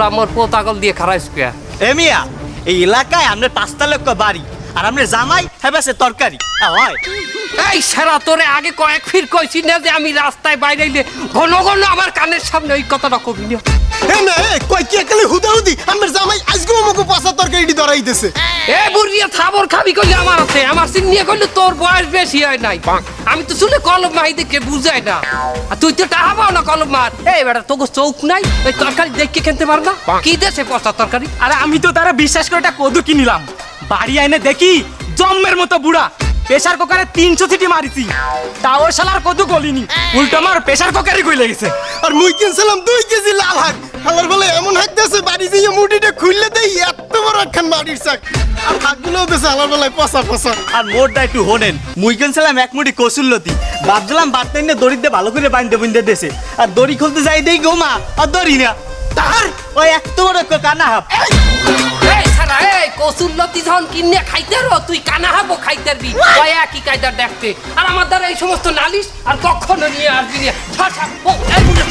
তোরা মোর পোতাগল দিয়ে খারাইস কে এ মিয়া এই এলাকায় আমরা 5টা লোক বাড়ি আর আমরা জামাই হেবাসে তরকারি হয় এই সারা তোরে আগে কয়েক ফির কইছি না যে আমি রাস্তায় বাইরেইলে ঘন ঘন আমার কানের সামনে ওই কথাটা কবি না এ না কই কি একালে হুদাহুদি আমরা জামাই আজকে আমাকে পাঁচা তরকারি ধরাই দিছে এ বুড়িয়া থাবর খাবি কইলে আমার আছে আমার সিন নিয়ে কইলে তোর বয়স বেশি হয় নাই আমি তো শুনে কলম মাই দেখে বুঝাই না আর তুই তো টাহাবাও না কলম মার এই বেটা তোকে চৌক নাই ওই তরকারি দেখে খেতে পার না কি দেশে পচা তরকারি আরে আমি তো তারা বিশ্বাস করে একটা কদু কিনিলাম বাড়ি আইনে দেখি জম্মের মতো বুড়া প্রেসার কুকারে 300 সিটি মারিছি তাও শালার কদু গলিনি উল্টো আমার প্রেসার কুকারই গলে গেছে আর মুই কিনছিলাম 2 কেজি লাল শাক খালার বলে এমন শাক দেছে বাড়ি যেয়ে মুটিটা খুললে দেই এত বড় একখান মাটির শাক আর শাকগুলো দেছে খালার বলে পচা পচা আর মোরটা একটু হোনেন মুই কিনছিলাম 1 মুঠি কসুল্লতি ভাবছিলাম বাটতে দড়িতে ভালো করে বাইন্দে দেছে আর দড়ি খুলতে যাই দেই গোমা আর দড়ি না তার ওই এত বড় কানা হাফ এই সারা এই কসুল্লতি যখন কিনে খাইতে রো তুই কানা হাবো খাইতে দিবি ওই একই কায়দা দেখতে আর আমার দ্বারা এই সমস্ত নালিশ আর কখনো নিয়ে আসবি না ছাড় ও এই বুঝে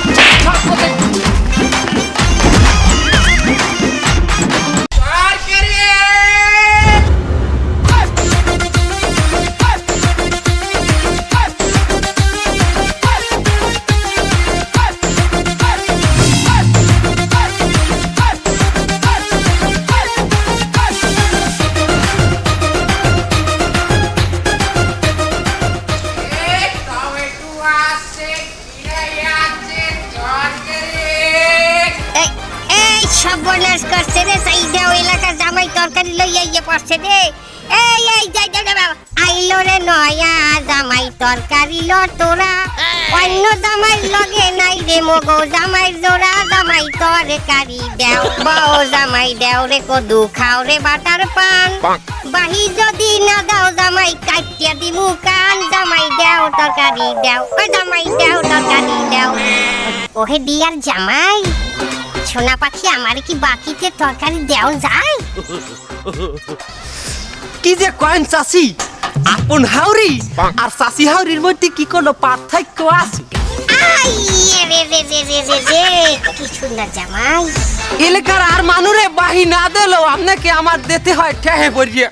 তরকারি লইয়া ইয়ে পড়ছে রে এই এই যাই যাই বাবা আইলো রে নয়া জামাই তরকারি ল তোরা অন্য জামাই লগে নাই রে মগো জামাই জোড়া জামাই তরকারি দেও বউ জামাই দেও রে কদু খাও রে বাটার পান বাহি যদি না দাও জামাই কাটিয়া দিমু কান জামাই দেও তরকারি দেও ও জামাই দেও তরকারি দেও ওহে দিয়ার জামাই সোনা পাখি আমার কি বাকিতে তরকারি দেও যায় কি যে কয়েন চাচি আপন হাউরি আর চাচি হাউরির মধ্যে কি কোনো পার্থক্য আছে আই রে রে রে রে রে রে কি সুন্দর জামাই এলাকার আর মানুরে বাহি না দিলেও আপনাকে আমার দিতে হয় ঠেহে পড়িয়ে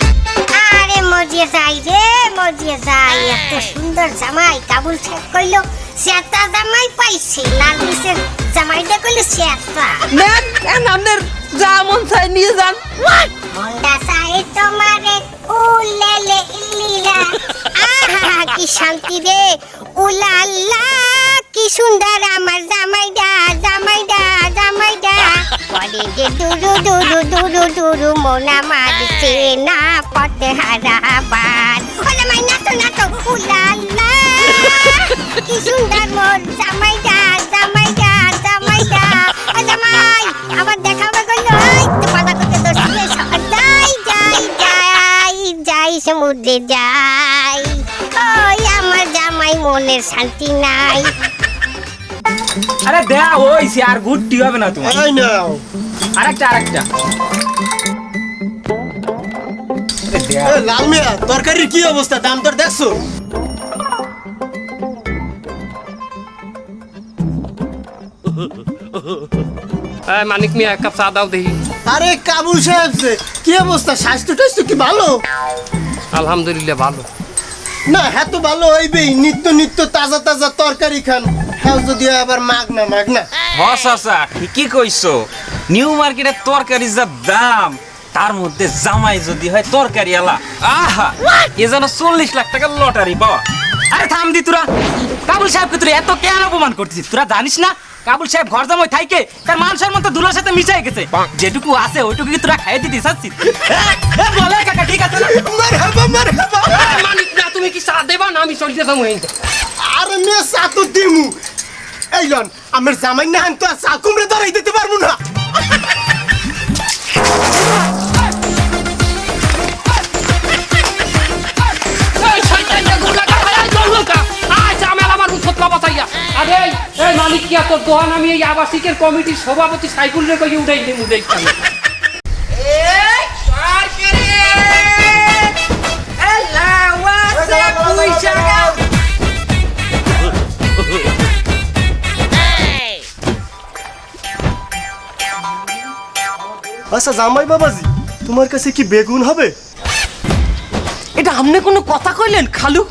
আরে মজিয়ে যাই রে মজিয়ে যাই এত সুন্দর জামাই কাবুল শেখ কইলো সেটা জামাই পাইছি নার্গিসের জামাইটা কইলো সেটা নেন এন আপনার যা মন চাই নিয়ে যান মন্ডা চাই তোমারে উলেলে ইল্লিলা আহা কি শান্তি রে উলাল্লা কি সুন্দর আমার জামাইডা জামাইডা জামাইডা বলে যে দুরু দুরু দুরু দুরু মোনা মারছে না পথে হারাবার ও জামাই নাচো নাচো উলাল্লা কি সুন্দর মোর জামাইডা জামাইডা জামাইডা ও জামাই আবার দেখাবে কইলো এই তো পাতা করতে দোষিয়ে যাই যাই যাই যাই সমুদ্রে যাই ওই আমার জামাই মনের শান্তি নাই আরে দেয়া হইছে আর গুড্ডি হবে না তোমার এই নাও আরেকটা এ লাল মিয়া তরকারির কি অবস্থা দাম তোর দেখছো মানিক মিয়া এক কাপ চা দাও দেখি আরে কাবুল সাহেব কি অবস্থা স্বাস্থ্য টাস্থ্য কি ভালো আলহামদুলিল্লাহ ভালো না হ্যাঁ তো ভালো হইবেই নিত্য নিত্য তাজা তাজা তরকারি খান হ্যাঁ যদি আবার মাগনা আচ্ছা ঠিকই কইছো নিউ মার্কেটের তরকারি যা দাম তার মধ্যে জামাই যদি হয় তরকারি আলা আহা এ যেন 40 লাখ টাকার লটারি পাওয়া আরে থাম দি তোরা কাবুল সাহেবকে তোরা এত কেন অপমান করছিস তোরা জানিস না কাবুল সাহেব ঘর জামাই থাইকে তার মানুষের মতো দুলার সাথে মিশাই গেছে যেটুকু আছে ওইটুকু কি তোরা খাইয়ে দিতে চাচ্ছিস বলে কাকা ঠিক আছে মারহাবা মানিক না তুমি কি চা দেবা না আমি চলে যাবো আরে মে চা তো দিমু এই লন আমার জামাই না আনতো চা কুমড়ে ধরাই দিতে পারবো না মালিক কি তোর দোহান আমি এই আবাসিকের কমিটির সভাপতি সাইকুল রে কইয়ে উঠাই দিমু দেখাই আচ্ছা জামাই বাবাজি, তোমার কাছে কি বেগুন হবে? এটা আমনে কোনো কথা কইলেন খালু?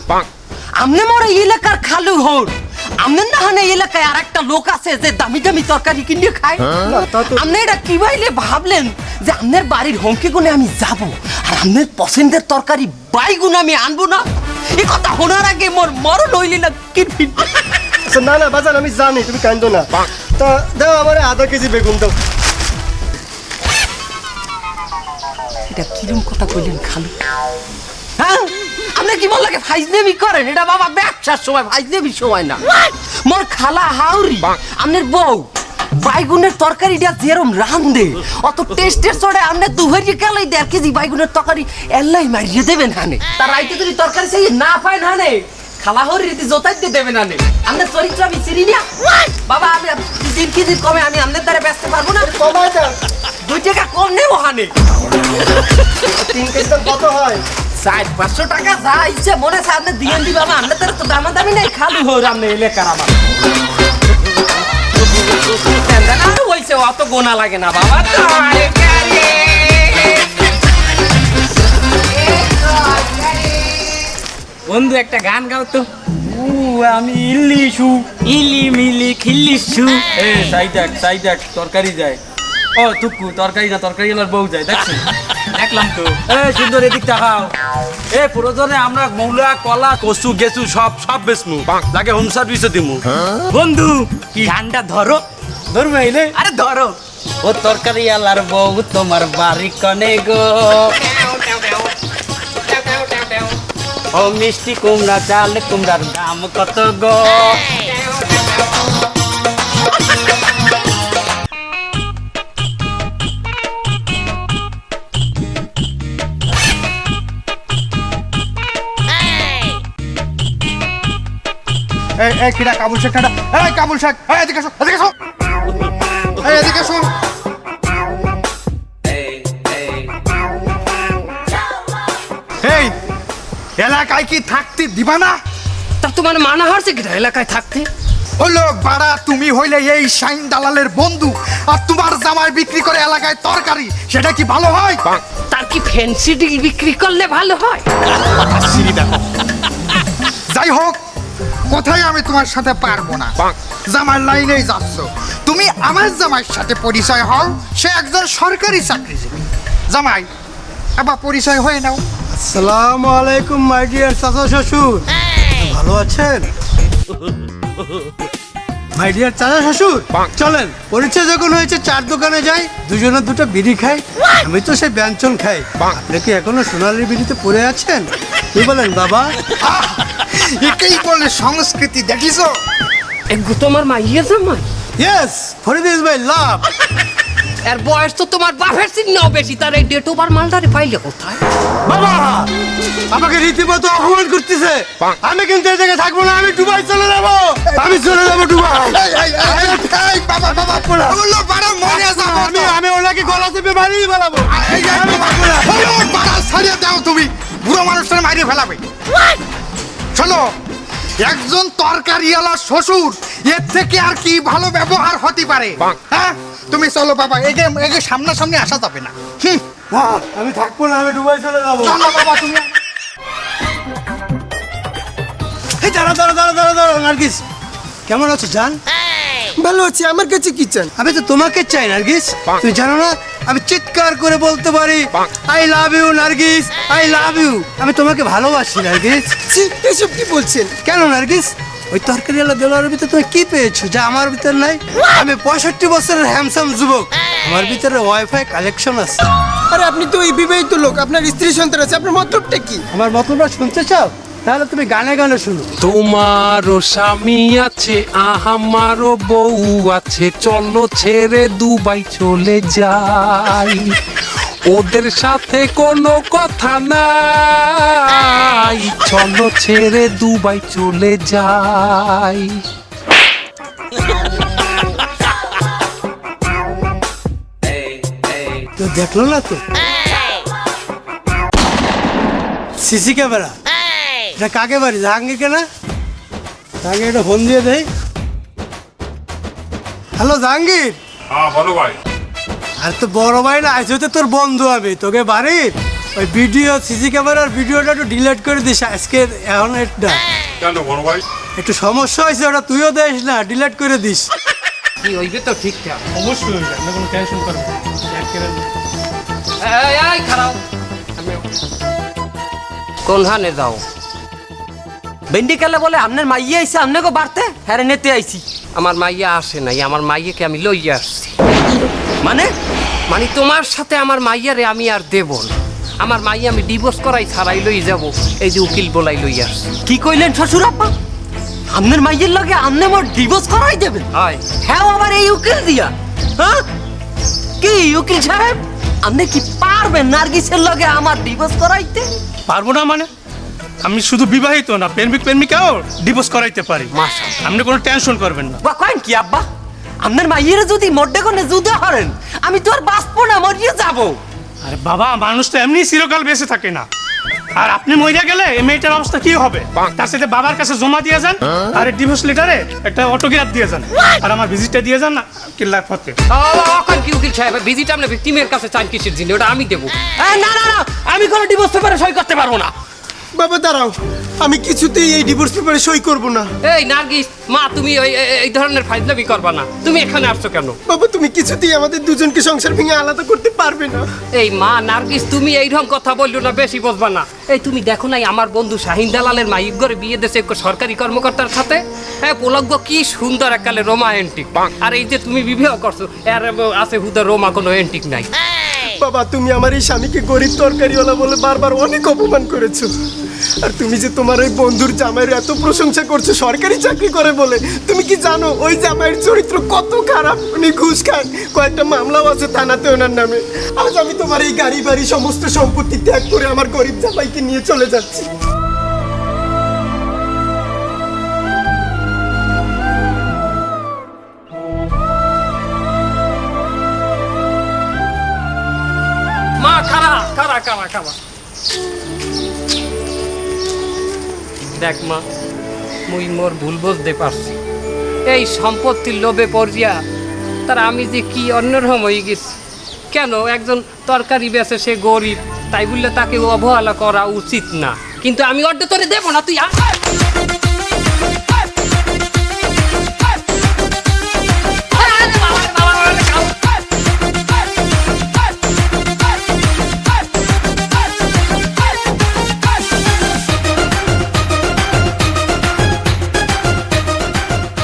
আমনে মোর এই এলাকার খালু হন। আমনে না হানে এলাকায় আর একটা লোক আছে যে দামি দামি তরকারি কিনে খায়। না, তা তো- আমনে এটা কি ভাইলে ভাবলেন যে আমনের বাড়ির হংকে গুনে আমি যাব আর আমনের পছন্দের তরকারি বাইগুন আমি আনবো না? এই কথা শোনার আগে মোর মরণ হইলি না কিরফিট। আচ্ছা না না বাজান, আমি জানি তুমি কান্দো না। তা দাও আমার আধা কেজি বেগুন দাও। এটা কিরম কথা কইলেন খালু? হ্যাঁ, আপনি কি বল লাগে ফাইজলেমি করেন? এটা বাবা ব্যবসার সময়, ফাইজলেমি সময় না। মোর খালা হাউরি আমনের বউ বাইগুনের তরকারিটা যেরম রান্ধে অত টেস্টের চড়ে আমনে দুহারি কালাই 1.5 কেজি বাইগুনের তরকারি এল্লাই মারিয়ে দেবেন হানে। তার রাইতে যদি তরকারি চাই না পায় হানে খালা হাউরি রীতি জোতাই দিয়ে দেবেন হানে। আমনের চরিত্র আমি চিনি না বাবা। আমি 3 কেজি কমে আমি আমনের দ্বারা বেচতে পারবো না। কমাই দাও। 2 টাকা কম নেবো হানে। 3 কেজি দাম কত হয়? 400-500 টাকা যা ইচ্ছে মনে সামনে দিয়ে দিবা। বাবা আমরা তো দামাদামি নাই, খালু হই আমনে এলাকার আমার। আর হইছে অত গোনা লাগে না বাবা। বন্ধু একটা গান গাও তো। আমি ইলিশু ইলি মিলি খিল্লিশু। এ সাই দেখ তরকারি যায়। ও টুকু তরকারি না, তরকারি এলার বউ যায়, দেখছি দেখলাম তো। এ সুন্দর এদিক তাকাও। এ প্রয়োজনে আমরা মৌলা কলা কচু গেছু সব বেচমু, লাগে হোম সার্ভিসে দিমু। বন্ধু গানটা ধরো। ধরবে আইলে আরে ধরো। ও তরকারি আলার বউ তোমার বাড়ি কনে গো, ও মিষ্টি কুমড়া চাল কুমড়ার দাম কত গো। এই কিরা কাবুল শেখ কাটা। এই কাবুল শেখ, এই এদিকে আসো, এদিকে আসো। এই এদিকে আসো। এই এলাকায় কি থাকতে দিবা না? তা তোমার মানা হচ্ছে কি এলাকায় থাকতে? হলো বাড়া, তুমি হইলে এই শাইন দালালের বন্ধু আর তোমার জামাই বিক্রি করে এলাকায় তরকারি, সেটা কি ভালো হয়? তার কি ফ্যান্সি ডিল বিক্রি করলে ভালো হয়? যাই হোক, কোথায় আমি তোমার সাথে পারবো না। জামার লাইনেই যাচ্ছ তুমি। আমার জামাইয়ের সাথে পরিচয় হও, সে একজন সরকারি চাকরিজীবী। জামাই আবার পরিচয় হয়ে নাও। আসসালামু আলাইকুম মাই ডিয়ার চাচা শ্বশুর, ভালো আছেন? মাই ডিয়ার চাচা শ্বশুর, চলেন পরিচয় যখন হয়েছে 4 দোকানে যাই, দুজনে 2টা বিড়ি খাই। আমি তো সেই ব্যঞ্জন খাই, আপনি কি এখনো সোনালী বিড়িতে পড়ে আছেন? কি বলেন বাবা? একেই বলে সংস্কৃতি, দেখিছো? এগো তোমার মাইয়া জামাই? ইয়েস, ফরিদ ইজ মাই লাভ। এর বয়স তো তোমার বাপের চিহ্নও বেশি, তার এই ডেট ওভার মালটারে পাইলে কোথায়? বাবা আমাকে রীতিমতো অপমান করতেছে। আমি কিন্তু এই জায়গায় থাকবো না, আমি দুবাই চলে যাবো। আমি চলে যাবো দুবাই। এই, বাবা বাবা বললো বাড়া মরে যাবো। আমি ওনাকে গলা চেপে মারিয়ে ফেলাবো। আমি থাকবো না। বাড়া ছাড়িয়ে দাও, তুমি বুড়ো মানুষটা মারিয়ে ফেলাবে। শোনো, একজন তরকারিওয়ালা শ্বশুর, এর থেকে আর কি ভালো ব্যবহার হতে পারে? হ্যাঁ, তুমি চলো বাবা, এগে সামনাসামনি আসা যাবে না। না, আমি থাকবো না, আমি দুবাই চলে যাবো। চলো বাবা তুমি। এই দাঁড়া দাঁড়া দাঁড়া দাঁড়া দাঁড়া নার্গিস, কেমন আছো জান? ভালো আছি, আমার কাছে কি চান? আমি তো তোমাকে চাই নার্গিস। তুমি জানো না আমি চিৎকার করে বলতে পারি I love you Nargis, I love you. আমি তোমাকে ভালোবাসি নার্গিস। ছি, এসব কি বলছেন? কেন নার্গিস, ওই তরকারিওয়ালা দেওয়ার ভিতরে তুমি কি পেয়েছো যা আমার ভিতর নাই? আমি 65 বছরের হ্যান্ডসাম যুবক, আমার ভিতরে ওয়াইফাই কালেকশন আছে। আরে আপনি তো এই বিবাহিত লোক, আপনার স্ত্রী সন্তান আছে, আপনার মতলবটা কি? আমার মতলবটা শুনতে চাও? তাহলে তুমি গানে গানে শুনো। তোমারও স্বামী আছে, আমারও বউ আছে, চলো ছেড়ে দুবাই চলে যাই। ওদের সাথে কোনো কথা নাই, চলো ছেড়ে দুবাই চলে যাই। তো দেখলো না তো সিসি ক্যামেরা? এটা কাকে বাড়ি? জাহাঙ্গীরকে না? জাহাঙ্গীর একটা ফোন দিয়ে দেয়। হ্যালো জাহাঙ্গীর। হ্যাঁ বলো ভাই। আর তো বড় ভাই না আজ হতে তোর বন্ধু আমি তোকে বাড়ির ওই ভিডিও সিসি ক্যামেরার ভিডিওটা একটু ডিলিট করে দিস আজকে এখন এটা কেন বড় ভাই? একটু সমস্যা হয়েছে ওটা তুইও দিস না ডিলিট করে দিস কি হইবে তো ঠিকঠাক। অবশ্যই আপনি কোনো টেনশন করবেন না। এই খারাপ কোন হানে যাও? ভেন্ডি কালে বলে আপনার মাইয়া আইছে আপনাকে বাড়তে হ্যাঁ নেতে আইছি। আমার মাইয়া আসে নাই, আমার মাইয়াকে আমি লইয়া আসছি। মানে মানে তোমার সাথে আমার মাইয়ারে আমি আর দেব না। আমার মাইয়া আমি ডিভোর্স করাই ছাড়াই লই যাব, এই যে উকিল বলাই লই আসছি। কি কইলেন শ্বশুর আব্বা? আপনার মাইয়ের লগে আপনি আমার ডিভোর্স করাই দেবেন? হয় হ্যাঁ আবার এই উকিল দিয়া? হ্যাঁ কি উকিল সাহেব আপনি কি পারবেন নার্গিসের লগে আমার ডিভোর্স করাইতে? পারবো না মানে? আমি শুধু বিবাহিত না, প্রেমিক প্রেমিকাও ডিভোর্স করাইতে পারি। মাশাআল্লাহ। আপনি কোনো টেনশন করবেন না। বা কয়েন কি আব্বা? আপনার মাইয়ের যদি মধ্যে কোনে যুদ্ধ করেন আমি তো আর বাঁচবো না, মরিয়ে যাবো। আরে বাবা, মানুষ তো এমনি চিরকাল বেঁচে থাকে না। আর আপনি মইরা গেলে এই মেয়েটার অবস্থা কি হবে? তার সাথে বাবার কাছে জমা দিয়ে যান, আর ডিভোর্স লেটারে একটা অটোগ্রাফ দিয়ে যান, আর আমার ভিজিটটা দিয়ে যান না কিল্লার ফতে। এখন কি উকিল সাহেব ভিজিট আপনি ভিক্টিমের কাছে চান কিসের জন্য? ওটা আমি দেবো। না না না আমি কোনো ডিভোর্স পেপারে সই করতে পারবো না। বাবা দাঁড়াও, আমি কিছুতেই এই ডিভোর্স পেপারে সই করব না। এই নার্গিস মা, তুমি এই ধরনের ফাইজলামি করবা না। তুমি এখানে আসছো কেন? বাবা তুমি কিছুতেই আমাদের দুজনকে সংসার ভেঙে আলাদা করতে পারবে না। এই মা নার্গিস, তুমি এইরকম কথা বললো না, বেশি বুঝবা না। এই তুমি দেখো নাই আমার বন্ধু শাহিন দালালের মাইক ঘরে বিয়ে দেশে সরকারি কর্মকর্তার সাথে? হ্যাঁ পোলগ্য কি সুন্দর এককালে রোমান্টিক। আর এই যে তুমি বিবাহ করছো এর আছে হুদা রোমা কোনো এন্টিক নাই। বাবা তুমি আমার এই স্বামীকে গরিব তরকারিওয়ালা বলে বারবার অনেক অপমান করেছো। আর তুমি যে তোমার ওই বন্ধুর জামাইয়ের এত প্রশংসা করছো সরকারি চাকরি করে বলে, তুমি কি জানো ওই জামাইয়ের চরিত্র কত খারাপ? উনি ঘুষ খান, কয়েকটা মামলাও আছে থানাতে ওনার নামে। আজ আমি তোমার এই গাড়ি বাড়ি সমস্ত সম্পত্তি ত্যাগ করে আমার গরিব জামাইকে নিয়ে চলে যাচ্ছি। মা খারা খারা খারা খারা দেখ মা, মুই মোর ভুল বুঝতে পারছি। এই সম্পত্তির লোভে পড়িয়া তারা আমি যে কি অন্যরকম হয়ে গেছি। কেন একজন তরকারি বেচে সে গরিব, তাই বললে তাকে অবহেলা করা উচিত না। কিন্তু আমি অর্ধ তোরে দেবো না, তুই